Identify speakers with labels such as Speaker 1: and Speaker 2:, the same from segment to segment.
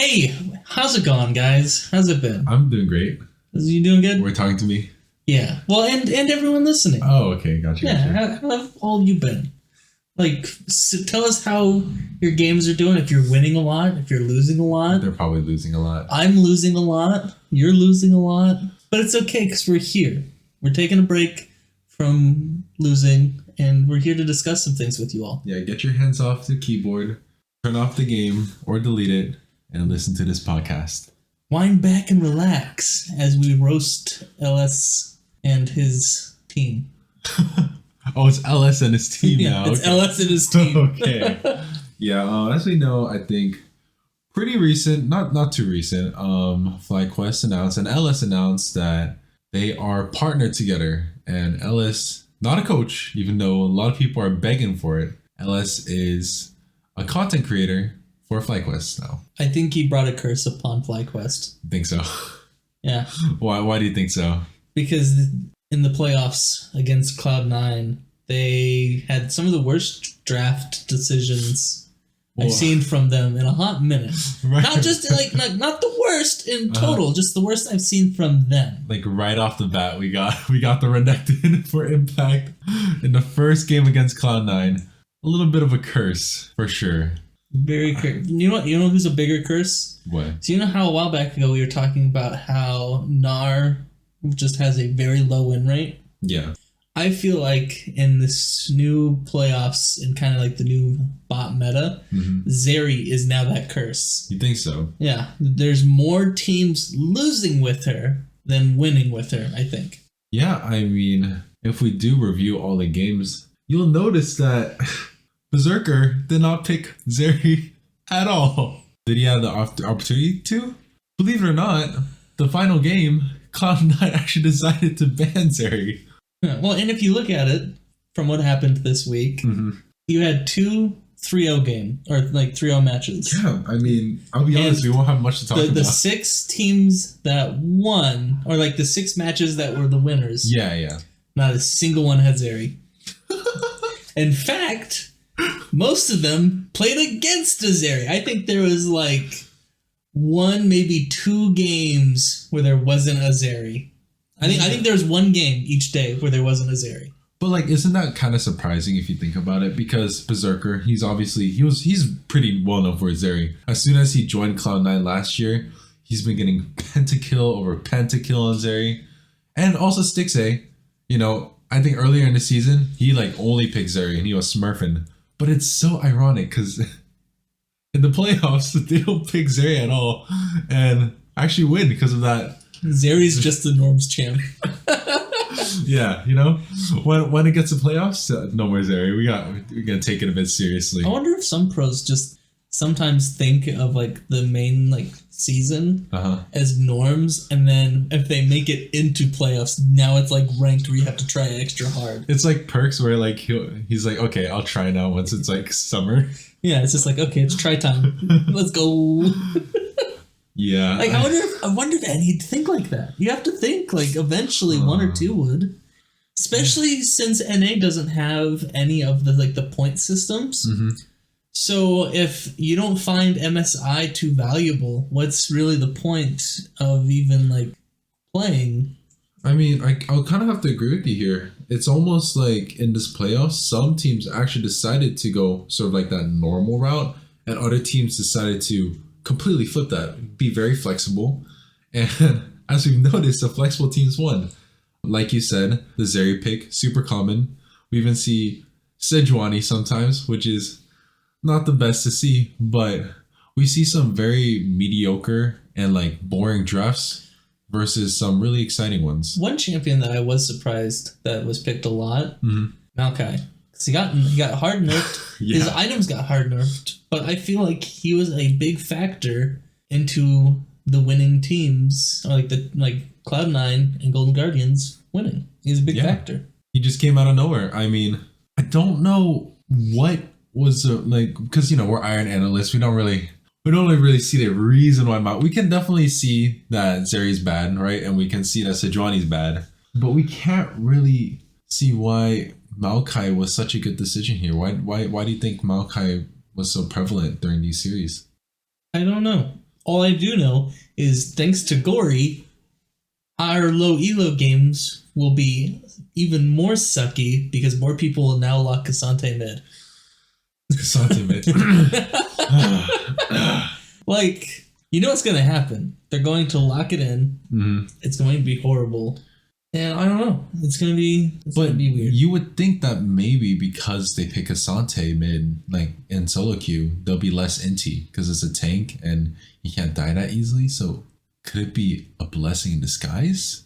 Speaker 1: Hey, how's it going, guys? How's it been?
Speaker 2: I'm doing great.
Speaker 1: Is you doing good?
Speaker 2: We're talking to me?
Speaker 1: Yeah. Well, and everyone listening.
Speaker 2: Oh, okay. Gotcha.
Speaker 1: Yeah. How have all you been? Like, tell us how your games are doing. If you're winning a lot, if you're losing a lot.
Speaker 2: They're probably losing a lot.
Speaker 1: I'm losing a lot. You're losing a lot. But it's okay because we're here. We're taking a break from losing, and we're here to discuss some things with you all.
Speaker 2: Yeah, get your hands off the keyboard, turn off the game, or delete it, and listen to this podcast.
Speaker 1: Wind back and relax as we roast LS and his team.
Speaker 2: Oh, it's LS and his team now.
Speaker 1: It's
Speaker 2: okay.
Speaker 1: LS and his team.
Speaker 2: Okay. Yeah, as we know, I think pretty recent, not too recent, FlyQuest announced and LS announced that they are partnered together. And LS, not a coach, even though a lot of people are begging for it. LS is a content creator for FlyQuest now.
Speaker 1: I think he brought a curse upon FlyQuest.
Speaker 2: Think so?
Speaker 1: Yeah.
Speaker 2: Why do you think so?
Speaker 1: Because in the playoffs against Cloud9, they had some of the worst draft decisions I've seen from them in a hot minute. Right. Not just not the worst in total, just the worst I've seen from them. Like
Speaker 2: right off the bat, we got the Renekton for Impact in the first game against Cloud9. A little bit of a curse for sure.
Speaker 1: Very curse. You know who's a bigger curse?
Speaker 2: What?
Speaker 1: So you know how a while back ago we were talking about how Gnar just has a very low win rate?
Speaker 2: Yeah.
Speaker 1: I feel like in this new playoffs and kind of like the new bot meta, Zeri is now that curse.
Speaker 2: You think so?
Speaker 1: Yeah. There's more teams losing with her than winning with her, I think.
Speaker 2: Yeah, I mean, if we do review all the games, you'll notice that Berserker did not pick Zeri at all. Did he have the opportunity to? Believe it or not, the final game, Cloud9 actually decided to ban Zeri.
Speaker 1: Yeah, well, and if you look at it from what happened this week, you had 2 3-0 game or like 3-0 matches.
Speaker 2: Yeah, I mean, I'll be honest, we won't have much to talk about.
Speaker 1: The 6 teams that won, or like the 6 matches that were the winners.
Speaker 2: Yeah.
Speaker 1: Not a single one had Zeri. In fact, most of them played against a Zeri. I think there was like 1, maybe 2 games where there wasn't a Zeri. I think there was 1 game each day where there wasn't a Zeri.
Speaker 2: But like, isn't that kind of surprising if you think about it? Because Berserker, he's pretty well known for his Zeri. As soon as he joined Cloud9 last year, he's been getting pentakill over pentakill on Zeri. And also Stixxay, I think earlier in the season, he like only picked Zeri and he was smurfing. But it's so ironic because in the playoffs, they don't pick Zeri at all and actually win because of that.
Speaker 1: Zeri's just the Norms champ.
Speaker 2: Yeah, when it gets to playoffs, no more Zeri. We're gonna take it a bit seriously.
Speaker 1: I wonder if some pros just sometimes think of like the main like season as norms, and then if they make it into playoffs, now it's like ranked where you have to try extra hard.
Speaker 2: It's like Perks where like he's like, okay, I'll try now once it's like summer.
Speaker 1: Yeah, it's just like, okay, it's try time. Let's go.
Speaker 2: Yeah.
Speaker 1: Like I wonder if any'd think like that. You have to think like eventually 1 or 2 would. Especially since NA doesn't have any of the point systems. So if you don't find MSI too valuable, what's really the point of even like playing?
Speaker 2: I mean, I'll kind of have to agree with you here. It's almost like in this playoffs, some teams actually decided to go sort of like that normal route, and other teams decided to completely flip that, be very flexible. And as we've noticed, the flexible teams won. Like you said, the Zeri pick, super common. We even see Sejuani sometimes, which is not the best to see, but we see some very mediocre and like boring drafts versus some really exciting ones.
Speaker 1: One champion that I was surprised that was picked a lot, Maokai. Because he got hard nerfed. Yeah. His items got hard nerfed. But I feel like he was a big factor into the winning teams, or like Cloud9 and Golden Guardians winning. He's a big factor.
Speaker 2: He just came out of nowhere. I mean, I don't know what was because we're Iron analysts. We don't really see the reason why we can definitely see that Zeri's bad, right? And we can see that Sejuani's bad, but we can't really see why Maokai was such a good decision here. Why do you think Maokai was so prevalent during these series?
Speaker 1: I don't know. All I do know is thanks to Gory, our low elo games will be even more sucky because more people will now lock Cassante mid.
Speaker 2: Cassante mid.
Speaker 1: Like, you know what's going to happen. They're going to lock it in.
Speaker 2: Mm-hmm.
Speaker 1: It's going to be horrible. And I don't know. It's going to be weird.
Speaker 2: You would think that maybe because they pick Cassante mid, like in solo queue, they'll be less inty because it's a tank and you can't die that easily. So could it be a blessing in disguise?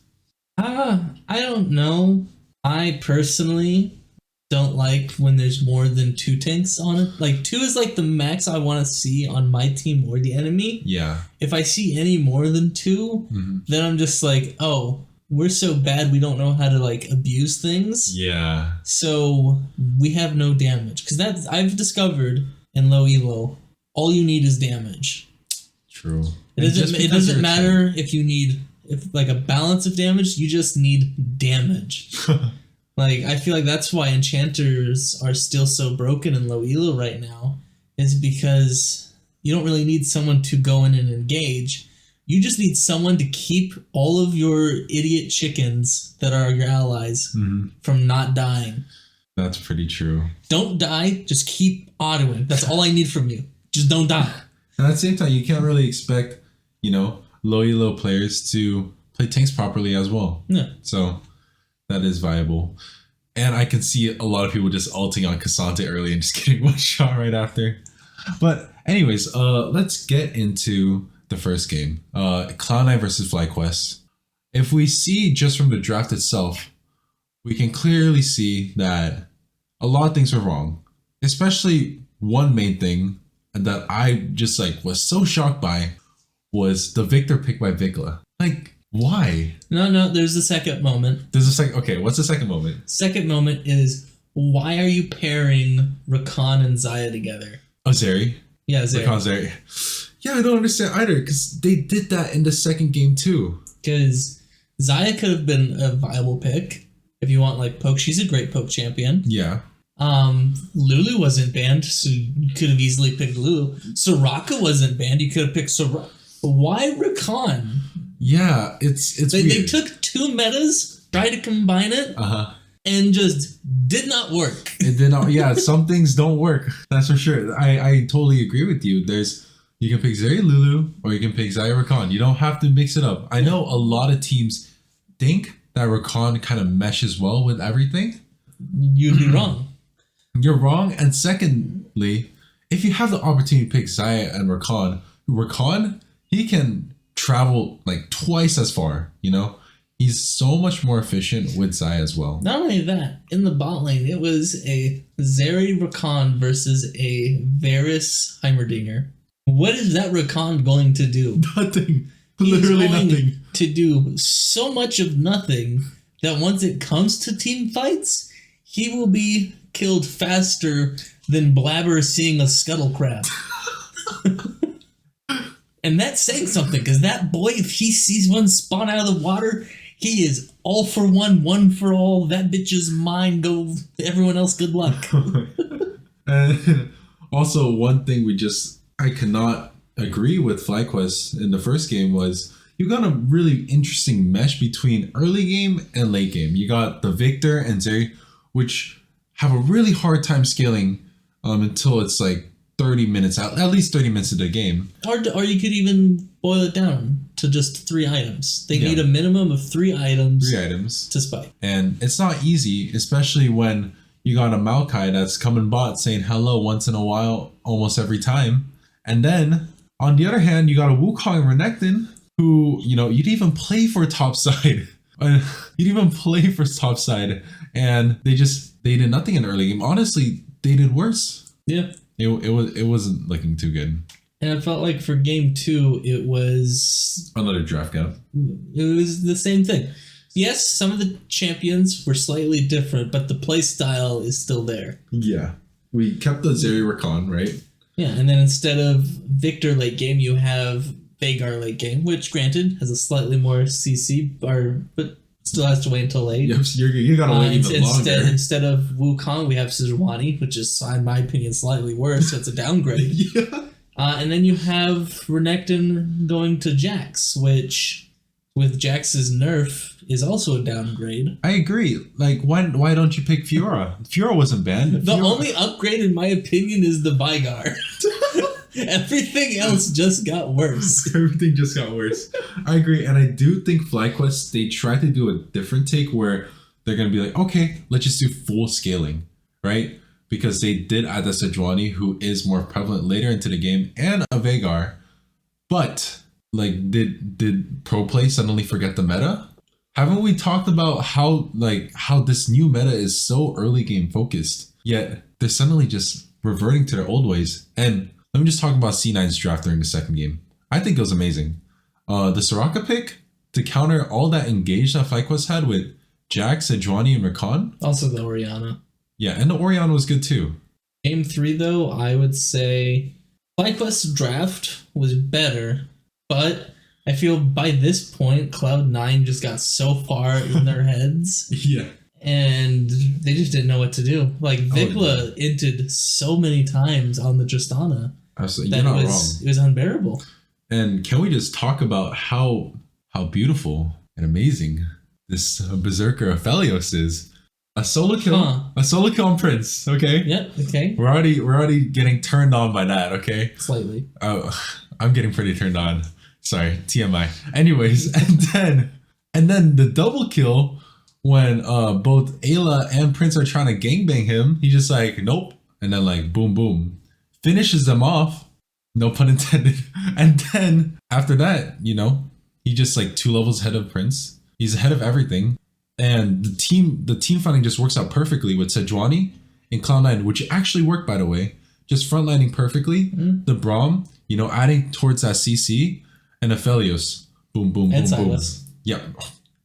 Speaker 1: I don't know. I personally don't like when there's more than 2 tanks on it. Like 2 is like the max I want to see on my team or the enemy.
Speaker 2: Yeah.
Speaker 1: If I see any more than 2, then I'm just like, oh, we're so bad we don't know how to like abuse things.
Speaker 2: Yeah.
Speaker 1: So we have no damage. Because that's I've discovered in low elo, all you need is damage.
Speaker 2: True.
Speaker 1: It doesn't matter if you need like a balance of damage, you just need damage. Like, I feel like that's why enchanters are still so broken in low elo right now, is because you don't really need someone to go in and engage. You just need someone to keep all of your idiot chickens that are your allies from not dying.
Speaker 2: That's pretty true.
Speaker 1: Don't die, just keep autoing. That's all I need from you. Just don't die.
Speaker 2: And at the same time, you can't really expect, low elo players to play tanks properly as well.
Speaker 1: Yeah.
Speaker 2: So that is viable. And I can see a lot of people just ulting on Cassante early and just getting one shot right after. But anyways, let's get into the first game. Cloud9 versus FlyQuest. If we see just from the draft itself, we can clearly see that a lot of things were wrong. Especially one main thing that I just was so shocked by was the Victor pick by Vikla. Why?
Speaker 1: No, there's a second moment.
Speaker 2: There's a second. Okay, what's the second moment?
Speaker 1: Second moment is, why are you pairing Rakan and Xayah together?
Speaker 2: Oh, Zeri?
Speaker 1: Yeah, Zeri.
Speaker 2: Rakan Zeri. Yeah, I don't understand either, because they did that in the second game too.
Speaker 1: Because Xayah could have been a viable pick if you want poke. She's a great poke champion.
Speaker 2: Yeah.
Speaker 1: Lulu wasn't banned, so you could have easily picked Lulu. Soraka wasn't banned, you could have picked Soraka. Why Rakan?
Speaker 2: Yeah, it's weird.
Speaker 1: They took 2 metas, tried to combine it, and just did not work.
Speaker 2: It did not. Yeah, some things don't work. That's for sure. I totally agree with you. You can pick Zeri Lulu or you can pick Xayah Rakan. You don't have to mix it up. I know a lot of teams think that Rakan kind of meshes well with everything.
Speaker 1: You'd be wrong.
Speaker 2: You're wrong. And secondly, if you have the opportunity to pick Xayah and Rakan, he can travel twice as far, He's so much more efficient with Xayah as well.
Speaker 1: Not only that, in the bot lane, it was a Zeri Rakan versus a Varus Heimerdinger. What is that Rakan going to do?
Speaker 2: Nothing. Literally nothing.
Speaker 1: To do so much of nothing that once it comes to team fights, he will be killed faster than Blabber seeing a scuttle crab. And that's saying something, because that boy, if he sees one spawn out of the water, he is all for one for all. That bitch is mine. Go, everyone else, good luck.
Speaker 2: And also, one thing I cannot agree with FlyQuest in the first game was you got a really interesting mesh between early game and late game. You got the Victor and Zeri, which have a really hard time scaling until it's 30 minutes out, at least 30 minutes of the game.
Speaker 1: Or you could even boil it down to just 3 items. They need a minimum of 3 items.
Speaker 2: 3 items
Speaker 1: to spike.
Speaker 2: And it's not easy, especially when you got a Maokai that's coming bot saying hello once in a while, almost every time. And then, on the other hand, you got a Wukong and Renekton who, you'd even play for top side. You'd even play for top side. And they did nothing in the early game. Honestly, they did worse.
Speaker 1: Yeah.
Speaker 2: It wasn't looking too good.
Speaker 1: And I felt like for game 2, it was
Speaker 2: another draft gap.
Speaker 1: It was the same thing. Yes, some of the champions were slightly different, but the play style is still there.
Speaker 2: Yeah. We kept the Zeri Rakan, right?
Speaker 1: Yeah, and then instead of Victor late game, you have Veigar late game, which granted has a slightly more CC, but still has to wait until late.
Speaker 2: Yep, you gotta wait even longer.
Speaker 1: Instead of Wukong, we have Sejuani, which is, in my opinion, slightly worse, so it's a downgrade.
Speaker 2: Yeah.
Speaker 1: And then you have Renekton going to Jax, which, with Jax's nerf, is also a downgrade.
Speaker 2: I agree. Like, why don't you pick Fiora? Fiora wasn't banned.
Speaker 1: The only upgrade, in my opinion, is the Vigar. Everything else just got worse.
Speaker 2: Everything just got worse. I agree. And I do think FlyQuest, they tried to do a different take where they're going to be like, okay, let's just do full scaling, right? Because they did add a Sejuani, who is more prevalent later into the game, and a Veigar. But, like, did Pro Play suddenly forget the meta? Haven't we talked about how this new meta is so early game focused, yet they're suddenly just reverting to their old ways? And let me just talk about C9's draft during the second game. I think it was amazing. The Soraka pick to counter all that engage that FlyQuest had with Jax, Sejuani, and Rakan.
Speaker 1: Also the Orianna.
Speaker 2: Yeah, and the Orianna was good too.
Speaker 1: Game 3, though, I would say FlyQuest's draft was better, but I feel by this point, Cloud9 just got so far in their heads.
Speaker 2: Yeah.
Speaker 1: And they just didn't know what to do. Like, Vikla inted so many times on the Tristana.
Speaker 2: Absolutely. You're not wrong.
Speaker 1: It was unbearable.
Speaker 2: And can we just talk about how beautiful and amazing this Berserker Aphelios is? A solo kill on Prince, okay?
Speaker 1: Yep, okay.
Speaker 2: We're already getting turned on by that, okay?
Speaker 1: Slightly.
Speaker 2: I'm getting pretty turned on. Sorry, TMI. Anyways, and then the double kill when both Ayla and Prince are trying to gangbang him, he's just like, nope. And then like boom boom. Finishes them off. No pun intended. And then after that, he just like 2 levels ahead of Prince. He's ahead of everything. And the team fighting just works out perfectly with Sejuani and Cloud9, which actually worked, by the way. Just frontlining perfectly. The Braum, adding towards that CC, and Aphelios. Boom, boom,
Speaker 1: and
Speaker 2: boom,
Speaker 1: Silas.
Speaker 2: boom. Yeah.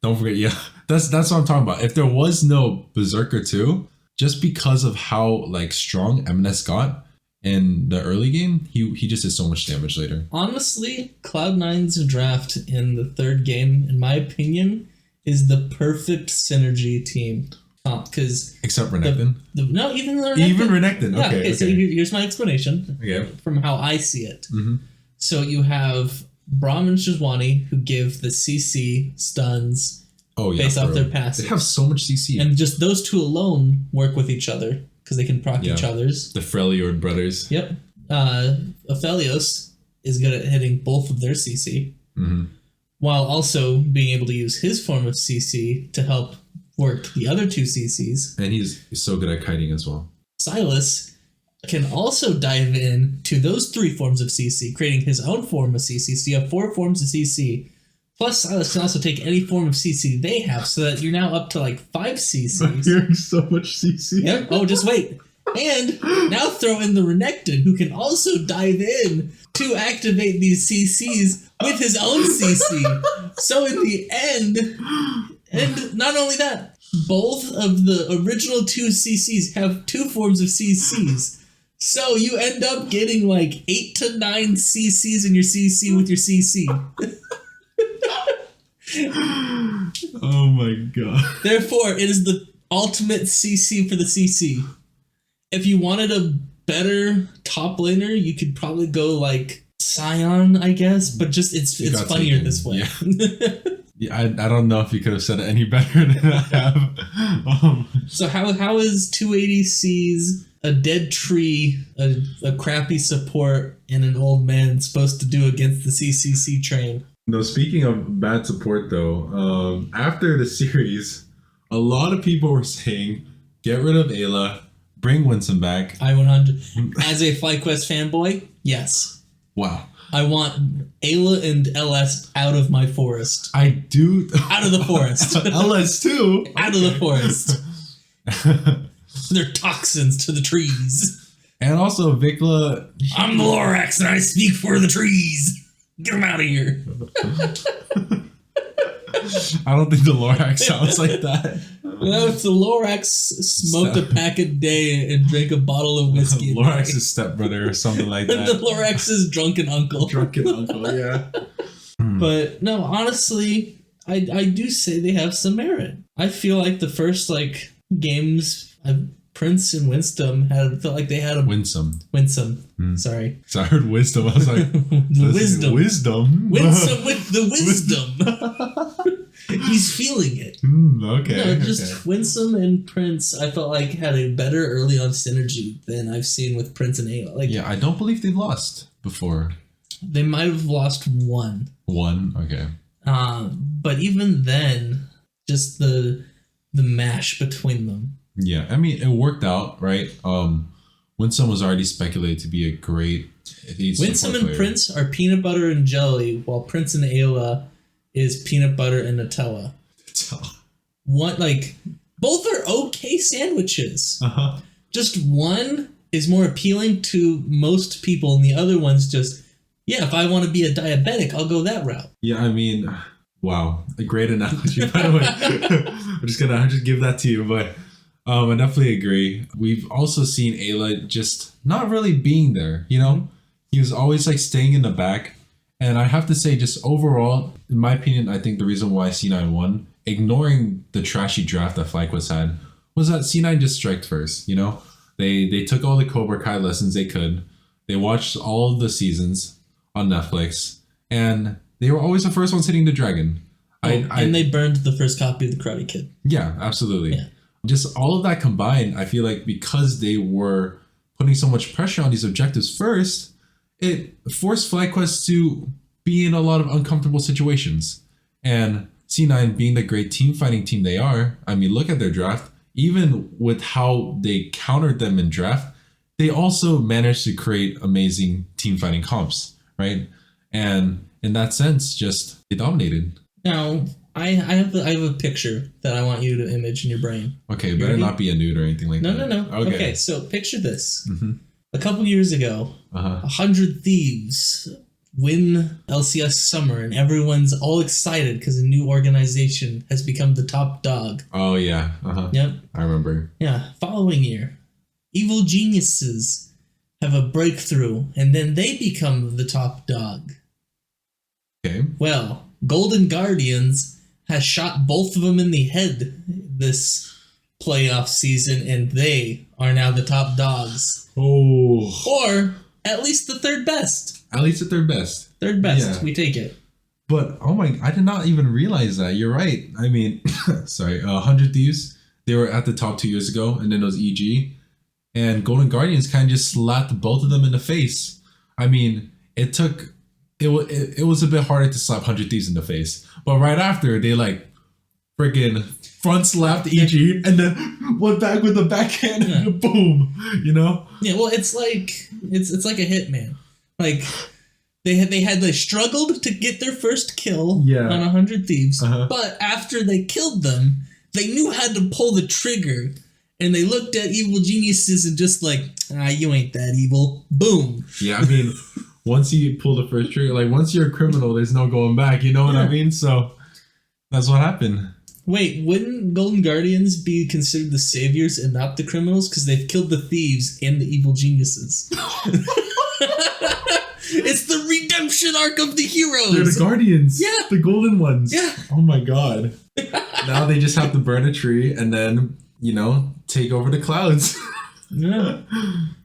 Speaker 2: Don't forget, yeah. That's what I'm talking about. If there was no Berserker 2, just because of how like strong MNS got in the early game, he just did so much damage later.
Speaker 1: Honestly, Cloud9's draft in the third game, in my opinion, is the perfect synergy team. Because
Speaker 2: except Renekton?
Speaker 1: No, even Renekton.
Speaker 2: Even Renekton,
Speaker 1: yeah,
Speaker 2: okay.
Speaker 1: So here's my explanation from how I see it.
Speaker 2: Mm-hmm.
Speaker 1: So you have Braum and Sejuani, who give the CC stuns based off their passive.
Speaker 2: They have so much CC.
Speaker 1: And just those two alone work with each other, because they can proc each other's.
Speaker 2: The Freljord brothers.
Speaker 1: Yep. Aphelios is good at hitting both of their CC.
Speaker 2: Mm-hmm.
Speaker 1: While also being able to use his form of CC to help work the other 2 CCs.
Speaker 2: And he's so good at kiting as well.
Speaker 1: Silas can also dive in to those 3 forms of CC, creating his own form of CC. So you have 4 forms of CC. Plus, Silas can also take any form of CC they have, so that you're now up to like 5 CCs.
Speaker 2: You're so much CC.
Speaker 1: Yep. Oh, just wait. And now throw in the Renekton, who can also dive in to activate these CCs with his own CC. So in the end, and not only that, both of the original 2 CCs have 2 forms of CCs. So you end up getting like 8 to 9 CCs in your CC with your CC.
Speaker 2: Oh my god.
Speaker 1: Therefore, it is the ultimate CC for the CC. If you wanted a better top laner, you could probably go like Sion, I guess, but just it's funnier this way.
Speaker 2: Yeah. Yeah, I don't know if you could have said it any better than I have.
Speaker 1: So how is 280C's a dead tree, a crappy support, and an old man supposed to do against the CCC train?
Speaker 2: No, speaking of bad support though, after the series, a lot of people were saying, get rid of Ayla, bring Winston back.
Speaker 1: I 100. As a FlyQuest fanboy, yes.
Speaker 2: Wow.
Speaker 1: I want Ayla and LS out of my forest.
Speaker 2: I do.
Speaker 1: Out of the forest.
Speaker 2: LS too.
Speaker 1: Out of the forest. They're toxins to the trees.
Speaker 2: And also Vikla.
Speaker 1: I'm the Lorax and I speak for the trees. Get them out of here.
Speaker 2: I don't think the Lorax sounds like that.
Speaker 1: Well, if the Lorax smoked a pack a day and drank a bottle of whiskey.
Speaker 2: Lorax's stepbrother or something like that.
Speaker 1: The Lorax's drunken uncle.
Speaker 2: Drunken uncle, yeah.
Speaker 1: But no, honestly, I do say they have some merit. I feel like the first games, Prince and Winsome felt like they had a
Speaker 2: Winsome.
Speaker 1: Sorry.
Speaker 2: So I heard wisdom. I was like,
Speaker 1: the wisdom.
Speaker 2: Wisdom.
Speaker 1: Winsome with the wisdom. He's feeling it.
Speaker 2: Okay.
Speaker 1: No, just Winsome and Prince, I felt like had a better early on synergy than I've seen with Prince and Ayla. Like,
Speaker 2: yeah, I don't believe they've lost before.
Speaker 1: They might have lost one.
Speaker 2: One? Okay.
Speaker 1: But even then, just the mash between them.
Speaker 2: Yeah, I mean, it worked out, right? Winsome was already speculated to be a great
Speaker 1: Winsome and Prince are peanut butter and jelly, while Prince and Ayla is peanut butter and Nutella. Both are okay sandwiches.
Speaker 2: Uh-huh.
Speaker 1: Just one is more appealing to most people, and the other one's just, yeah, if I want to be a diabetic, I'll go that route.
Speaker 2: Yeah, I mean, wow, a great analogy. By the way, I'm just give that to you, but I definitely agree. We've also seen Ayla just not really being there. You know, he was always like staying in the back, and I have to say, just overall, in my opinion, I think the reason why C9 won, ignoring the trashy draft that FlyQuest had, was that C9 just striked first. You know, they took all the Cobra Kai lessons they could. They watched all of the seasons on Netflix, and they were always the first ones hitting the dragon.
Speaker 1: And they burned the first copy of The Karate Kid.
Speaker 2: Yeah, absolutely.
Speaker 1: Yeah.
Speaker 2: Just all of that combined, I feel like because they were putting so much pressure on these objectives first, it forced FlyQuest to be in a lot of uncomfortable situations. And C9 being the great team fighting team they are, I mean, look at their draft. Even with how they countered them in draft, they also managed to create amazing team fighting comps, right? And in that sense, just they dominated.
Speaker 1: Now, I have a picture that I want you to image in your brain.
Speaker 2: Okay, better not be a nude or anything like that.
Speaker 1: No. Okay, so picture this.
Speaker 2: Mm-hmm.
Speaker 1: A couple years ago, 100 Thieves win LCS Summer, and everyone's all excited because a new organization has become the top dog.
Speaker 2: Oh, yeah.
Speaker 1: Yep.
Speaker 2: I remember.
Speaker 1: Yeah. Following year, Evil Geniuses have a breakthrough, and then they become the top dog.
Speaker 2: Okay.
Speaker 1: Well, Golden Guardians has shot both of them in the head this playoff season, and they are now the top dogs.
Speaker 2: Oh.
Speaker 1: Or at least the third best.
Speaker 2: At least the third best.
Speaker 1: Third best.
Speaker 2: Yeah.
Speaker 1: We take it.
Speaker 2: But, oh my, I did not even realize that. You're right. I mean, sorry, 100 Thieves, they were at the top 2 years ago, and then it was EG. And Golden Guardians kind of just slapped both of them in the face. I mean, it was a bit harder to slap 100 Thieves in the face. But right after, they like freaking front slapped EG and then went back with the backhand and boom, you know?
Speaker 1: Yeah, well, it's like a hitman. Like they struggled to get their first kill on 100 Thieves, but after they killed them, they knew how to pull the trigger, and they looked at Evil Geniuses and just like, you ain't that evil. Boom.
Speaker 2: Yeah, I mean, once you pull the first trigger, like once you're a criminal, there's no going back. You know what I mean? So that's what happened.
Speaker 1: Wait, wouldn't Golden Guardians be considered the saviors and not the criminals? Because they've killed the thieves and the evil geniuses. It's the redemption arc of the heroes.
Speaker 2: They're the guardians.
Speaker 1: Yeah.
Speaker 2: The golden ones.
Speaker 1: Yeah.
Speaker 2: Oh my god. Now they just have to burn a tree and then, take over the clouds.
Speaker 1: Yeah.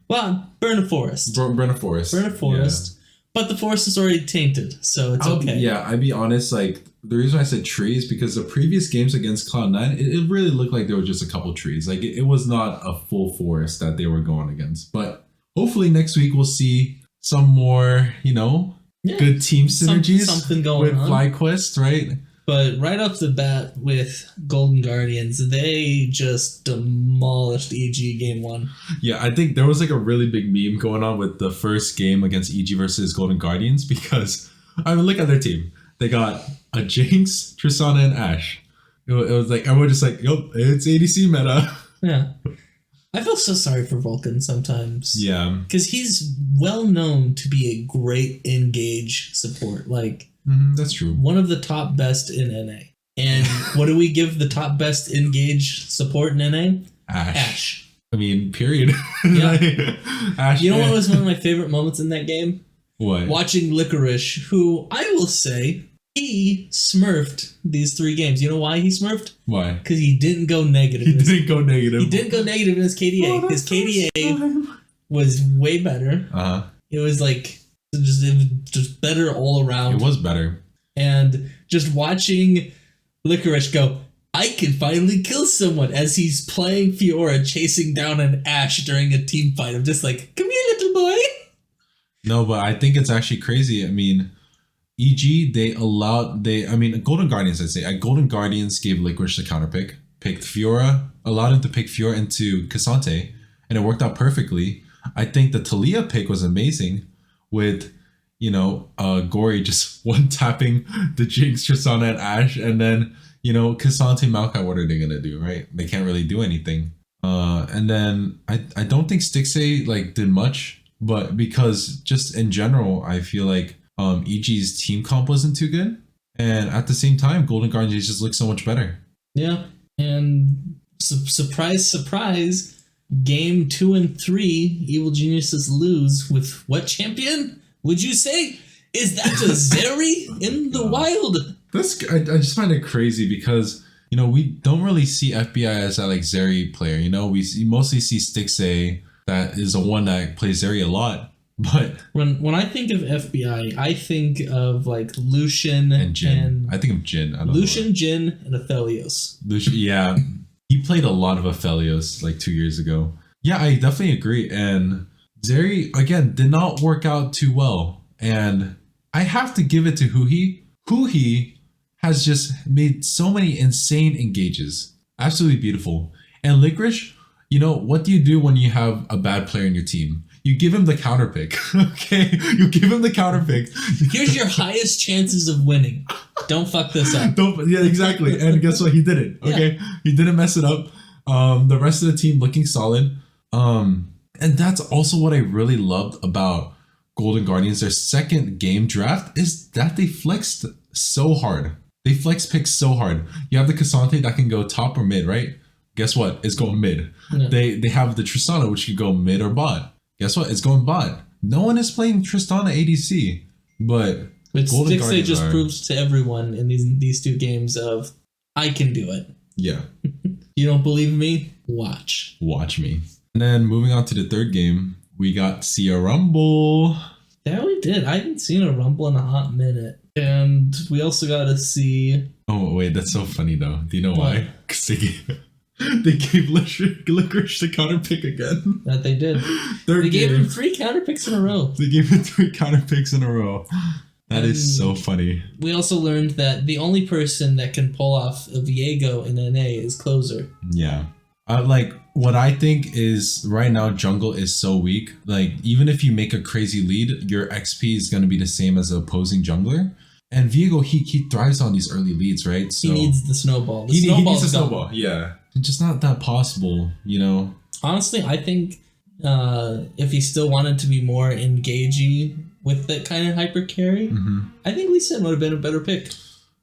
Speaker 1: Well, burn a forest.
Speaker 2: Burn a forest.
Speaker 1: Burn a forest. Yeah. But the forest is already tainted, so it's okay.
Speaker 2: Yeah, I'd be honest, like, the reason I said trees, because the previous games against Cloud9, it really looked like there were just a couple trees. Like, it was not a full forest that they were going against. But hopefully next week we'll see some more, good team synergies
Speaker 1: something going
Speaker 2: with FlyQuest, right?
Speaker 1: But right off the bat with Golden Guardians, they just demolished EG Game 1.
Speaker 2: Yeah, I think there was like a really big meme going on with the first game against EG versus Golden Guardians because, I mean, look at their team. They got a Jinx, Tristana, and Ashe. It was like, everyone just like, yup, it's ADC meta.
Speaker 1: Yeah. I feel so sorry for Vulcan sometimes.
Speaker 2: Yeah.
Speaker 1: Because he's well known to be a great engage support. Like,
Speaker 2: that's true.
Speaker 1: One of the top best in NA. And what do we give the top best engage support in NA? Ashe.
Speaker 2: I mean, period.
Speaker 1: Yeah.
Speaker 2: Ashe.
Speaker 1: You know what was one of my favorite moments in that game?
Speaker 2: What?
Speaker 1: Watching Licorice, who I will say He smurfed these 3 games. You know why he smurfed?
Speaker 2: Why?
Speaker 1: Because he didn't go negative.
Speaker 2: He didn't go negative.
Speaker 1: He didn't go negative in his KDA.
Speaker 2: Oh,
Speaker 1: his KDA was way better. It was like it was just better all around.
Speaker 2: It was better.
Speaker 1: And just watching Licorice go, I can finally kill someone as he's playing Fiora chasing down an Ashe during a team fight. I'm just like, come here, little boy.
Speaker 2: No, but I think it's actually crazy. I mean, EG, Golden Guardians, I'd say. Golden Guardians gave Licorice the counter picked Fiora, allowed him to pick Fiora into Cassante, and it worked out perfectly. I think the Talia pick was amazing with, Gory just one-tapping the Jinx, Tristana, and Ashe, and then, Cassante, Maokai, what are they going to do, right? They can't really do anything. And then I don't think Stixxay, did much, but because just in general, I feel like EG's team comp wasn't too good. And at the same time, Golden Guardians just looked so much better.
Speaker 1: Yeah, and surprise, surprise, game 2 and 3, Evil Geniuses lose with what champion? Would you say? Is that a Zeri in the wild?
Speaker 2: I just find it crazy because, we don't really see FBI as that Zeri player. We mostly see Stixxay that is the one that plays Zeri a lot. But
Speaker 1: when I think of FBI, I think of Lucian
Speaker 2: and Jin. I think of Jin. I don't
Speaker 1: Lucian,
Speaker 2: know.
Speaker 1: Jin, and Aphelios.
Speaker 2: Lucian, yeah. He played a lot of Aphelios 2 years ago. Yeah, I definitely agree. And Zeri, again, did not work out too well. And I have to give it to Huhi. Huhi has just made so many insane engages. Absolutely beautiful. And Licorice, what do you do when you have a bad player in your team? You give him the counter pick, okay? You give him the counter pick.
Speaker 1: Here's your highest chances of winning. Don't fuck this up.
Speaker 2: Yeah, exactly. And guess what? He didn't, okay? Yeah. He didn't mess it up. The rest of the team looking solid. And that's also what I really loved about Golden Guardians. Their second game draft is that they flexed so hard. They flex pick so hard. You have the Cassante that can go top or mid, right? Guess what? It's going mid. Yeah. They have the Tristana, which can go mid or bot. Guess what? It's going bot. No one is playing Tristana ADC, but
Speaker 1: Stixxay just proves to everyone in these 2 games of I can do it.
Speaker 2: Yeah.
Speaker 1: You don't believe me? Watch
Speaker 2: me. And then moving on to the third game, we got see a Rumble.
Speaker 1: Yeah, we did. I haven't seen a Rumble in a hot minute. And we also got to see...
Speaker 2: Oh, wait, that's so funny, though. Do you know why? Because they gave Licorice the counter pick again.
Speaker 1: That they did. They gave him 3 counter picks in a row.
Speaker 2: They gave him 3 counter picks in a row. That is so funny.
Speaker 1: We also learned that the only person that can pull off a Viego in NA is Closer.
Speaker 2: Yeah. What I think is right now jungle is so weak. Even if you make a crazy lead, your XP is going to be the same as the opposing jungler. And Viego, he thrives on these early leads, right? So
Speaker 1: he needs the snowball.
Speaker 2: He needs the snowball, yeah. It's just not that possible,
Speaker 1: Honestly, I think if he still wanted to be more engaging with that kind of hyper carry, I think Lee Sin would have been a better pick.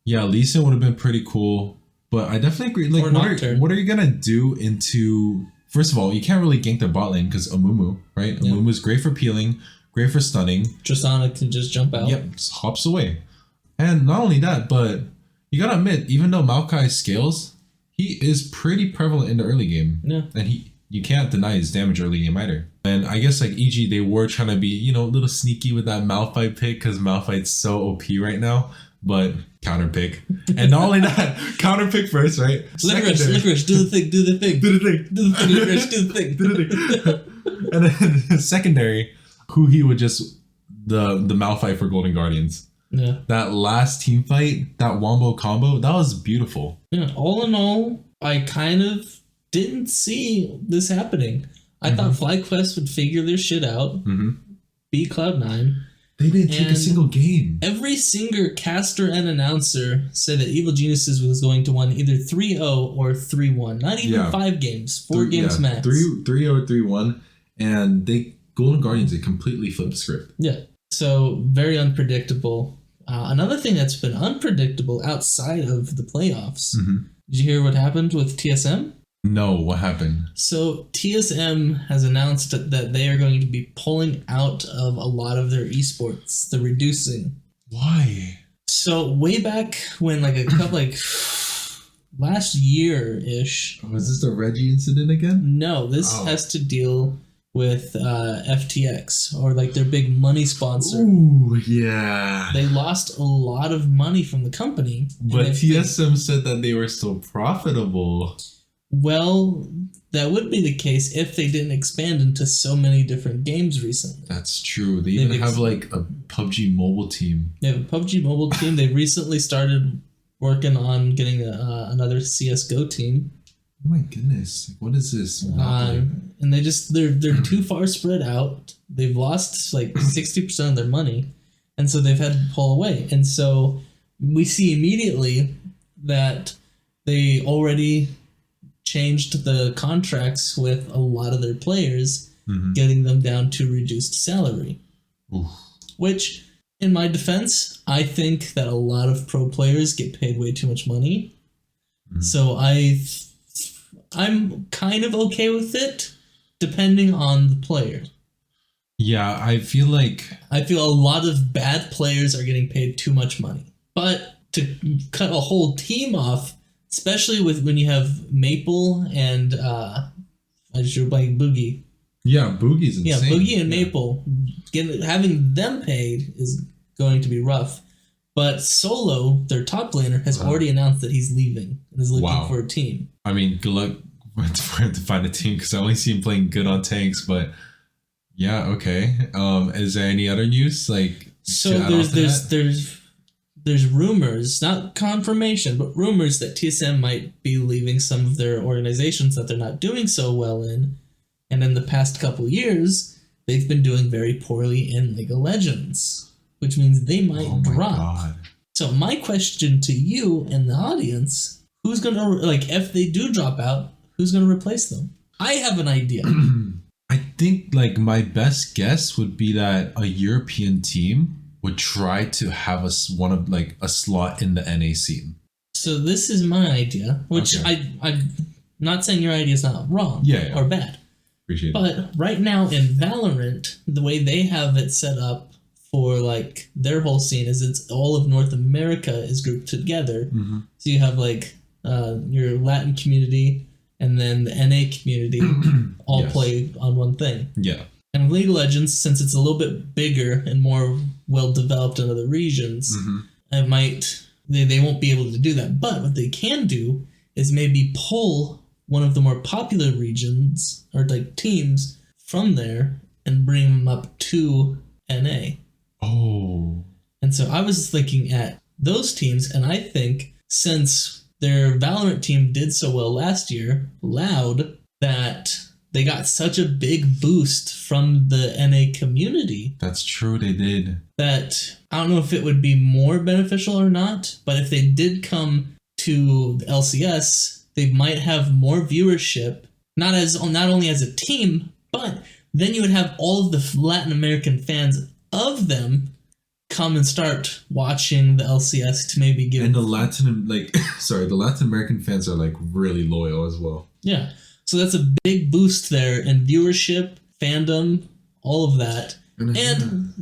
Speaker 1: Yeah,
Speaker 2: Lee Sin would have been pretty cool. But I definitely agree. What are you going to do into... First of all, you can't really gank the bot lane because Amumu, right? Yeah. Amumu's great for peeling, great for stunning.
Speaker 1: Tristana can just jump out.
Speaker 2: Yep, just hops away. And not only that, but you got to admit, even though Maokai scales, he is pretty prevalent in the early game.
Speaker 1: Yeah.
Speaker 2: And you can't deny his damage early game either. And I guess EG, they were trying to be, a little sneaky with that Malphite pick because Malphite's so OP right now. But counter pick. And not only that, counter pick first, right?
Speaker 1: Licorice, do the thing.
Speaker 2: Do the thing,
Speaker 1: Licorice, do the thing.
Speaker 2: Do the thing. And then secondary, he would just the Malphite for Golden Guardians.
Speaker 1: Yeah.
Speaker 2: That last team fight, that wombo combo, that was beautiful.
Speaker 1: Yeah. All in all, I kind of didn't see this happening. I thought FlyQuest would figure their shit out, beat Cloud9.
Speaker 2: They didn't take a single game.
Speaker 1: Every single caster and announcer said that Evil Geniuses was going to win either 3-0 or 3-1. Not even 5 games. 4 games max.
Speaker 2: 3-0 or 3-1. And Golden Guardians, they completely flipped the script.
Speaker 1: Yeah. So, very unpredictable. Another thing that's been unpredictable outside of the playoffs. Did you hear what happened with TSM?
Speaker 2: No, what happened?
Speaker 1: So TSM has announced that they are going to be pulling out of a lot of their esports. They're reducing.
Speaker 2: Why?
Speaker 1: So way back when, like a couple, like last year ish.
Speaker 2: Was this the Reggie incident again?
Speaker 1: No, this has to deal with FTX, or like their big money sponsor.
Speaker 2: Ooh, yeah.
Speaker 1: They lost a lot of money from the company.
Speaker 2: But TSM said that they were still profitable.
Speaker 1: Well, that would be the case if they didn't expand into so many different games recently.
Speaker 2: That's true. They even have like a PUBG mobile team.
Speaker 1: They have a PUBG mobile team. They recently started working on getting another CSGO team.
Speaker 2: Oh my goodness! What is this?
Speaker 1: And they're too far spread out. They've lost like 60% of their money, and so they've had to pull away. And so we see immediately that they already changed the contracts with a lot of their players, getting them down to reduced salary.
Speaker 2: Oof.
Speaker 1: Which, in my defense, I think that a lot of pro players get paid way too much money. So I'm kind of okay with it, depending on the player.
Speaker 2: Yeah, I feel
Speaker 1: a lot of bad players are getting paid too much money. But to cut a whole team off, especially with when you have Maple and I just drew like Boogie.
Speaker 2: Yeah, Boogie's insane.
Speaker 1: Yeah, Boogie and Maple, having them paid is going to be rough. But Solo, their top laner, has already announced that he's leaving and is looking for a team.
Speaker 2: I mean, good luck for him to find a team, because I only see him playing good on tanks. But yeah, okay. Is there any other news?
Speaker 1: There's rumors, not confirmation, but rumors that TSM might be leaving some of their organizations that they're not doing so well in. And in the past couple years, they've been doing very poorly in League of Legends, which means they might drop. God. So my question to you and the audience, who's going to, like, if they do drop out, who's going to replace them? I have an idea.
Speaker 2: I think, like, my best guess would be that a European team would try to have a slot in the NA scene.
Speaker 1: So this is my idea, which I'm not saying your idea is not wrong or bad.
Speaker 2: Appreciate it.
Speaker 1: But right now in Valorant, the way they have it set up for like their whole scene is it's all of North America is grouped together. So you have like your Latin community and then the NA community all play on one thing.
Speaker 2: Yeah.
Speaker 1: And League of Legends, since it's a little bit bigger and more well developed in other regions, they won't be able to do that. But what they can do is maybe pull one of the more popular regions or like teams from there and bring them up to NA.
Speaker 2: Oh.
Speaker 1: And so I was looking at those teams, and I think since their Valorant team did so well last year, Loud, that they got such a big boost from the NA community.
Speaker 2: That's true, they did.
Speaker 1: That I don't know if it would be more beneficial or not, but if they did come to the LCS, they might have more viewership, not only as a team, but then you would have all of the Latin American fans of them come and start watching the LCS to maybe give.
Speaker 2: And the Latin American fans are like really loyal as well.
Speaker 1: Yeah. So that's a big boost there in viewership, fandom, all of that. And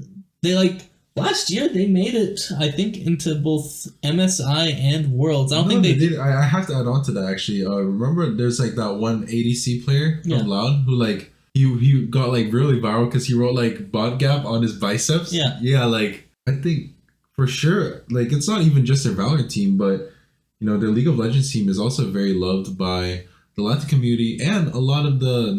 Speaker 1: they last year they made it, I think, into both MSI and Worlds. I don't think they did.
Speaker 2: I have to add on to that actually. Remember there's like that one ADC player from Loud who like he got like really viral because he wrote like bot gap on his biceps.
Speaker 1: Yeah.
Speaker 2: Yeah, like I think for sure, like it's not even just their Valorant team, but you know, their League of Legends team is also very loved by the Latin community and a lot of the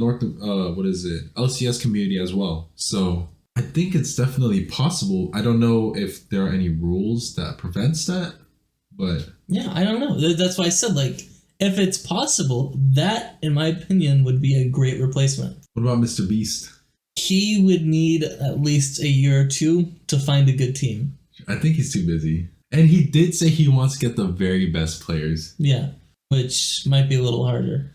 Speaker 2: LCS community as well. So I think it's definitely possible. I don't know if there are any rules that prevents that, but
Speaker 1: yeah, I don't know. That's why I said, like, if it's possible, that, in my opinion, would be a great replacement.
Speaker 2: What about Mr. Beast?
Speaker 1: He would need at least a year or two to find a good team.
Speaker 2: I think he's too busy. And he did say he wants to get the very best players.
Speaker 1: Yeah, which might be a little harder.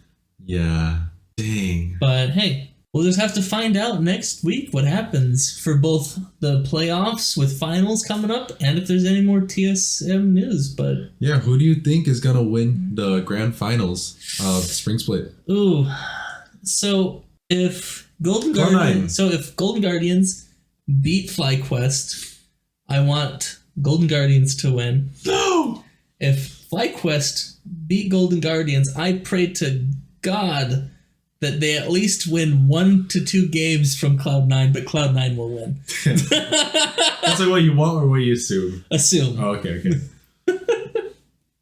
Speaker 2: Yeah. Dang.
Speaker 1: But hey, we'll just have to find out next week what happens for both the playoffs with finals coming up and if there's any more TSM news. But
Speaker 2: yeah, who do you think is going to win the grand finals of Spring Split?
Speaker 1: Ooh. So if Golden Guardians beat FlyQuest, I want Golden Guardians to win.
Speaker 2: No!
Speaker 1: If FlyQuest beat Golden Guardians, I pray to God that they at least win 1 to 2 games from Cloud9, but Cloud9 will win.
Speaker 2: That's like what you want or what you assume?
Speaker 1: Assume.
Speaker 2: Oh, okay.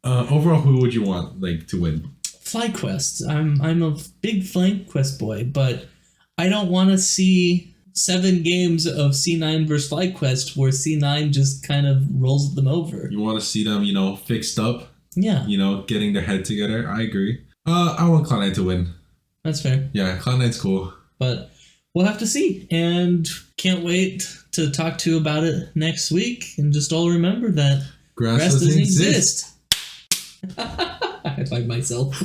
Speaker 2: Overall, who would you want to win?
Speaker 1: FlyQuest. I'm a big FlyQuest boy, but I don't want to see 7 games of C9 versus FlyQuest where C9 just kind of rolls them over.
Speaker 2: You want to see them, fixed up?
Speaker 1: Yeah.
Speaker 2: Getting their head together. I agree. I want Cloud9 to win.
Speaker 1: That's fair.
Speaker 2: Yeah, Cloud9's cool.
Speaker 1: But we'll have to see. And can't wait to talk to you about it next week. And just all remember that
Speaker 2: Grass doesn't exist.
Speaker 1: I find myself.